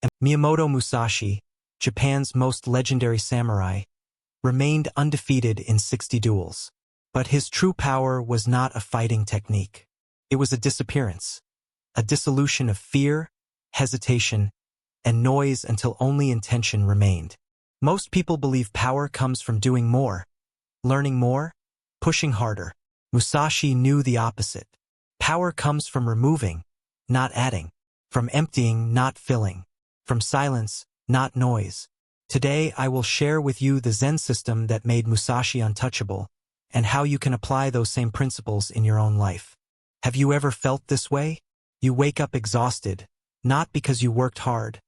and Miyamoto Musashi, Japan's most legendary samurai, remained undefeated in 60 duels. But his true power was not a fighting technique. It was a disappearance, a dissolution of fear, hesitation, and noise until only intention remained. Most people believe power comes from doing more, learning more, pushing harder. Musashi knew the opposite. Power comes from removing, not adding, from emptying, not filling, from silence, not noise. Today I will share with you the Zen system that made Musashi untouchable, and how you can apply those same principles in your own life. Have you ever felt this way? You wake up exhausted, not because you worked hard,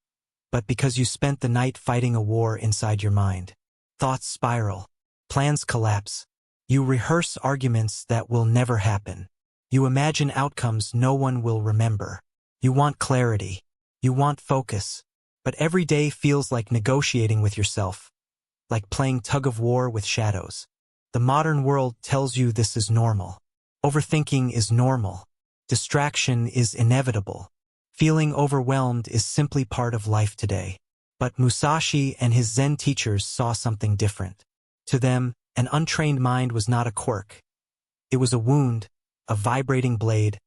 but because you spent the night fighting a war inside your mind. Thoughts spiral. Plans collapse. You rehearse arguments that will never happen. You imagine outcomes no one will remember. You want clarity. You want focus. But every day feels like negotiating with yourself, like playing tug-of-war with shadows. The modern world tells you this is normal. Overthinking is normal. Distraction is inevitable. Feeling overwhelmed is simply part of life today. But Musashi and his Zen teachers saw something different. To them, an untrained mind was not a quirk. It was a wound, a vibrating blade,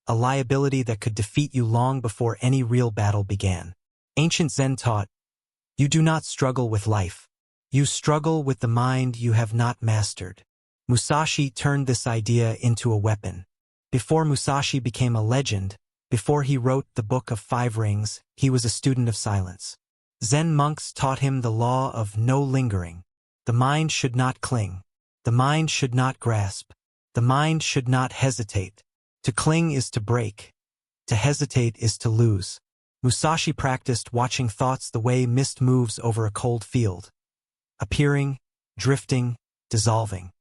a liability that could defeat you long before any real battle began. Ancient Zen taught, you do not struggle with life. You struggle with the mind you have not mastered. Musashi turned this idea into a weapon. Before Musashi became a legend, before he wrote the Book of Five Rings, he was a student of silence. Zen monks taught him the law of no lingering. The mind should not cling. The mind should not grasp. The mind should not hesitate. To cling is to break. To hesitate is to lose. Musashi practiced watching thoughts the way mist moves over a cold field, appearing, drifting, dissolving.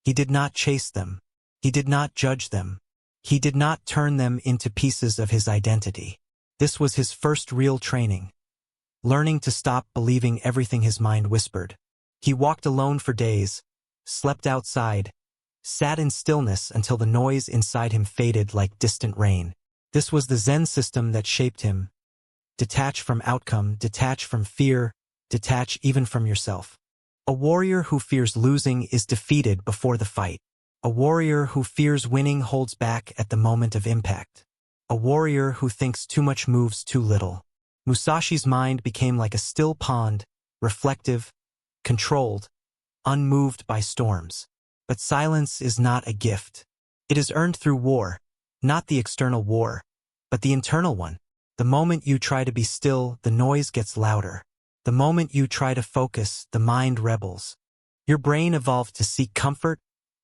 He did not chase them. He did not judge them. He did not turn them into pieces of his identity. This was his first real training, learning to stop believing everything his mind whispered. He walked alone for days, slept outside, sat in stillness until the noise inside him faded like distant rain. This was the Zen system that shaped him. Detach from outcome, detach from fear, detach even from yourself. A warrior who fears losing is defeated before the fight. A warrior who fears winning holds back at the moment of impact. A warrior who thinks too much moves too little. Musashi's mind became like a still pond, reflective, controlled, unmoved by storms. But silence is not a gift. It is earned through war, not the external war, but the internal one. The moment you try to be still, the noise gets louder. The moment you try to focus, the mind rebels. Your brain evolved to seek comfort,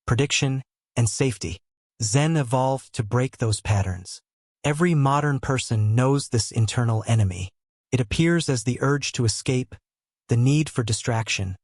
prediction, and safety. Zen evolved to break those patterns. Every modern person knows this internal enemy. It appears as the urge to escape, the need for distraction,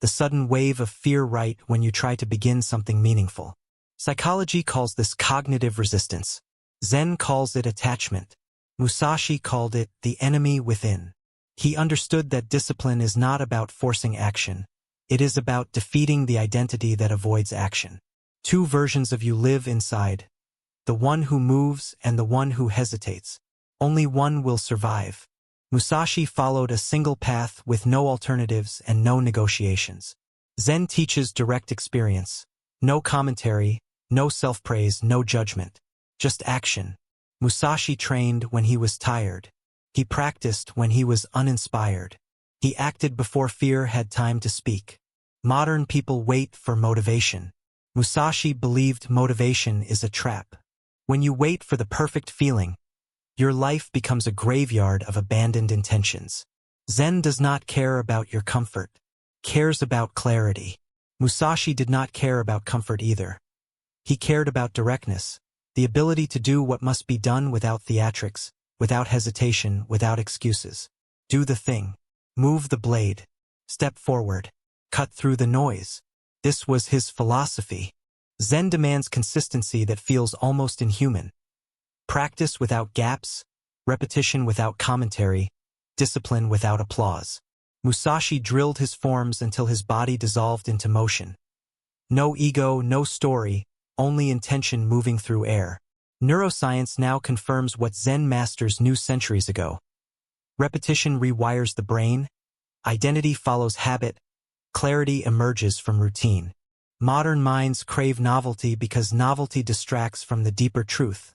the sudden wave of fear right when you try to begin something meaningful. Psychology calls this cognitive resistance. Zen calls it attachment. Musashi called it the enemy within. He understood that discipline is not about forcing action. It is about defeating the identity that avoids action. Two versions of you live inside, the one who moves and the one who hesitates. Only one will survive. Musashi followed a single path with no alternatives and no negotiations. Zen teaches direct experience. No commentary, no self-praise, no judgment. Just action. Musashi trained when he was tired. He practiced when he was uninspired. He acted before fear had time to speak. Modern people wait for motivation. Musashi believed motivation is a trap. When you wait for the perfect feeling, your life becomes a graveyard of abandoned intentions. Zen does not care about your comfort, cares about clarity. Musashi did not care about comfort either. He cared about directness, the ability to do what must be done without theatrics, without hesitation, without excuses. Do the thing. Move the blade. Step forward. Cut through the noise. This was his philosophy. Zen demands consistency that feels almost inhuman. Practice without gaps, repetition without commentary, discipline without applause. Musashi drilled his forms until his body dissolved into motion. No ego, no story, only intention moving through air. Neuroscience now confirms what Zen masters knew centuries ago. Repetition rewires the brain, identity follows habit, clarity emerges from routine. Modern minds crave novelty because novelty distracts from the deeper truth.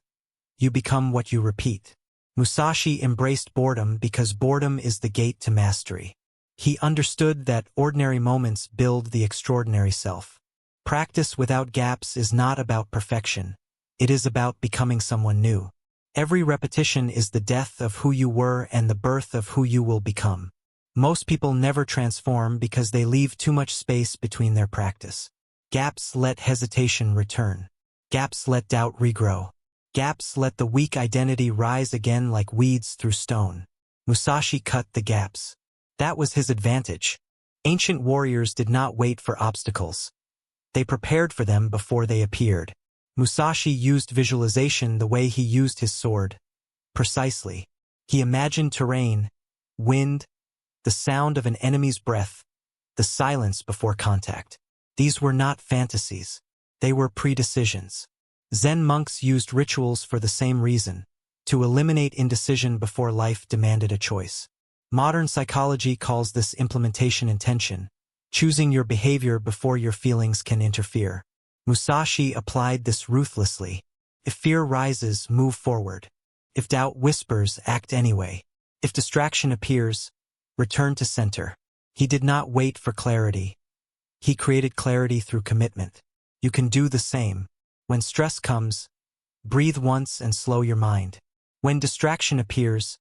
You become what you repeat. Musashi embraced boredom because boredom is the gate to mastery. He understood that ordinary moments build the extraordinary self. Practice without gaps is not about perfection. It is about becoming someone new. Every repetition is the death of who you were and the birth of who you will become. Most people never transform because they leave too much space between their practice. Gaps let hesitation return. Gaps let doubt regrow. Gaps let the weak identity rise again like weeds through stone. Musashi cut the gaps. That was his advantage. Ancient warriors did not wait for obstacles. They prepared for them before they appeared. Musashi used visualization the way he used his sword. Precisely. He imagined terrain, wind, the sound of an enemy's breath, the silence before contact. These were not fantasies. They were predecisions. Zen monks used rituals for the same reason, to eliminate indecision before life demanded a choice. Modern psychology calls this implementation intention, choosing your behavior before your feelings can interfere. Musashi applied this ruthlessly. If fear rises, move forward. If doubt whispers, act anyway. If distraction appears, return to center. He did not wait for clarity. He created clarity through commitment. You can do the same. When stress comes, breathe once and slow your mind. When distraction appears,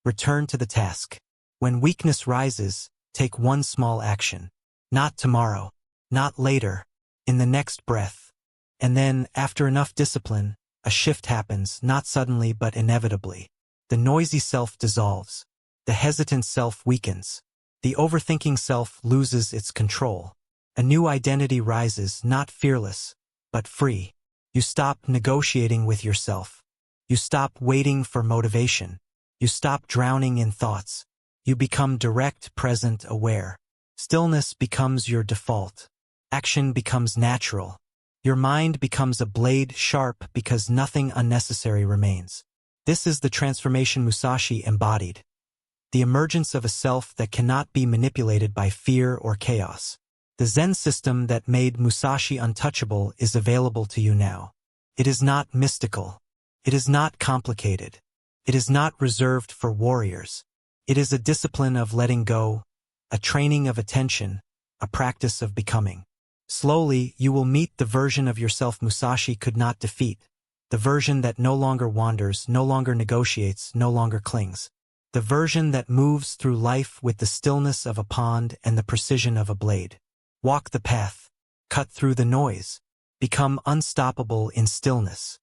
return to the task. When weakness rises, take one small action. Not tomorrow, not later, in the next breath. And then, after enough discipline, a shift happens, not suddenly but inevitably. The noisy self dissolves. The hesitant self weakens. The overthinking self loses its control. A new identity rises, not fearless, but free. You stop negotiating with yourself. You stop waiting for motivation. You stop drowning in thoughts. You become direct, present, aware. Stillness becomes your default. Action becomes natural. Your mind becomes a blade sharp because nothing unnecessary remains. This is the transformation Musashi embodied. The emergence of a self that cannot be manipulated by fear or chaos. The Zen system that made Musashi untouchable is available to you now. It is not mystical. It is not complicated. It is not reserved for warriors. It is a discipline of letting go, a training of attention, a practice of becoming. Slowly, you will meet the version of yourself Musashi could not defeat, the version that no longer wanders, no longer negotiates, no longer clings. The version that moves through life with the stillness of a pond and the precision of a blade. Walk the path. Cut through the noise. Become unstoppable in stillness.